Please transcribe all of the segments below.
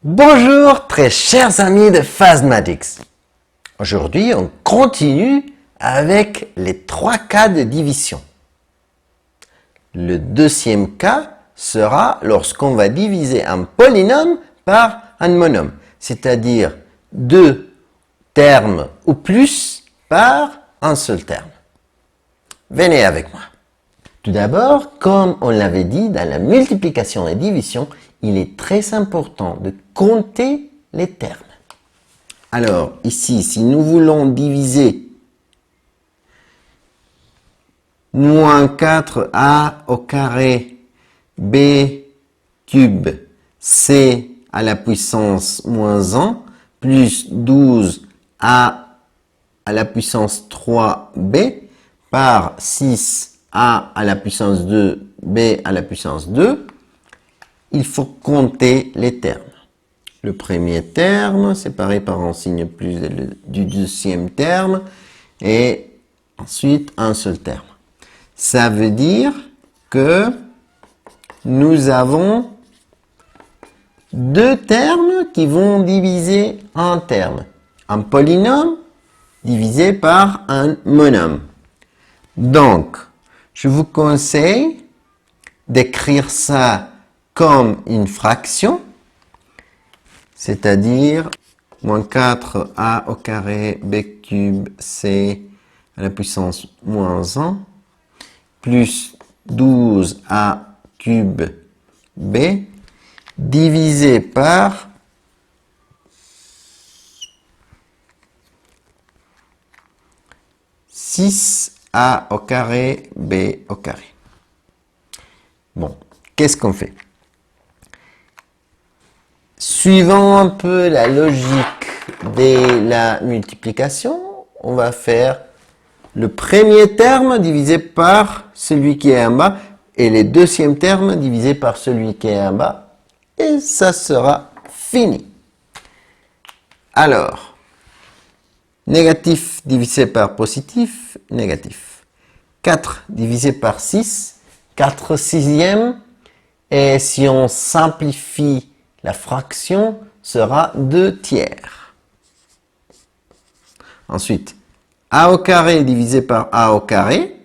Bonjour très chers amis de Phasmatics. Aujourd'hui on continue avec les trois cas de division. Le deuxième cas sera lorsqu'on va diviser un polynôme par un monôme, c'est-à-dire deux termes ou plus par un seul terme. Venez avec moi. Tout d'abord, comme on l'avait dit dans la multiplication et division, il est très important de compter les termes. Alors, ici, si nous voulons diviser moins 4a au carré b cube c à la puissance moins 1 plus 12a à la puissance 3b par 6a à la puissance 2, b à la puissance 2, il faut compter les termes. Le premier terme, séparé par un signe plus du deuxième terme, et ensuite un seul terme. Ça veut dire que nous avons deux termes qui vont diviser un terme. Un polynôme divisé par un monôme. Donc, je vous conseille d'écrire ça comme une fraction, c'est-à-dire moins 4a au carré b cube c à la puissance moins 1 plus 12a cube b divisé par a au carré, b au carré. Bon, qu'est-ce qu'on fait? Suivant un peu la logique de la multiplication, on va faire le premier terme divisé par celui qui est en bas et le deuxième terme divisé par celui qui est en bas. Et ça sera fini. Alors, négatif divisé par positif, négatif. 4 divisé par 6, 4 sixièmes. Et si on simplifie la fraction, sera 2 tiers. Ensuite, a au carré divisé par a au carré.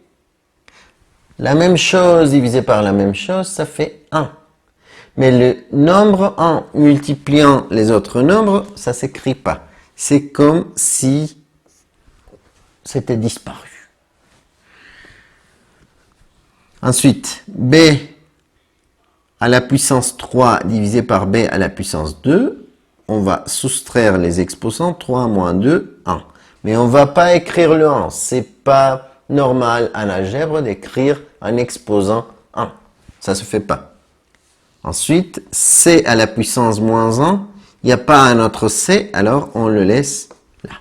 La même chose divisé par la même chose, ça fait 1. Mais le nombre 1 multipliant les autres nombres, ça ne s'écrit pas. C'est comme si c'était disparu. Ensuite, b à la puissance 3 divisé par b à la puissance 2. On va soustraire les exposants. 3 moins 2, 1. Mais on ne va pas écrire le 1. Ce n'est pas normal en algèbre d'écrire un exposant 1. Ça ne se fait pas. Ensuite, c à la puissance moins 1. Il n'y a pas un autre c, alors on le laisse là.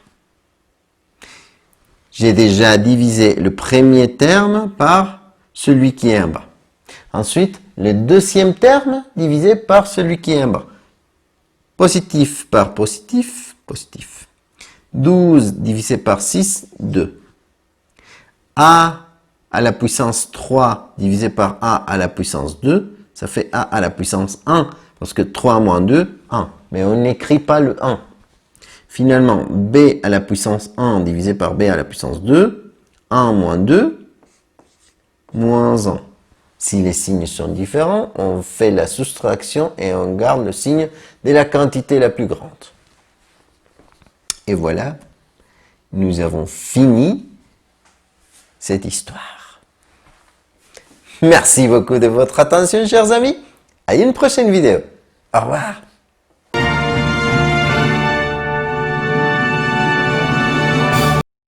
J'ai déjà divisé le premier terme par celui qui est en bas. Ensuite, le deuxième terme divisé par celui qui est en bas. Positif par positif, positif. 12 divisé par 6, 2. A à la puissance 3 divisé par A à la puissance 2, ça fait A à la puissance 1, parce que 3 moins 2, 1. Mais on n'écrit pas le 1. Finalement, B à la puissance 1 divisé par B à la puissance 2, 1 moins 2, moins 1. Si les signes sont différents, on fait la soustraction et on garde le signe de la quantité la plus grande. Et voilà, nous avons fini cette histoire. Merci beaucoup de votre attention, chers amis. À une prochaine vidéo. Au revoir.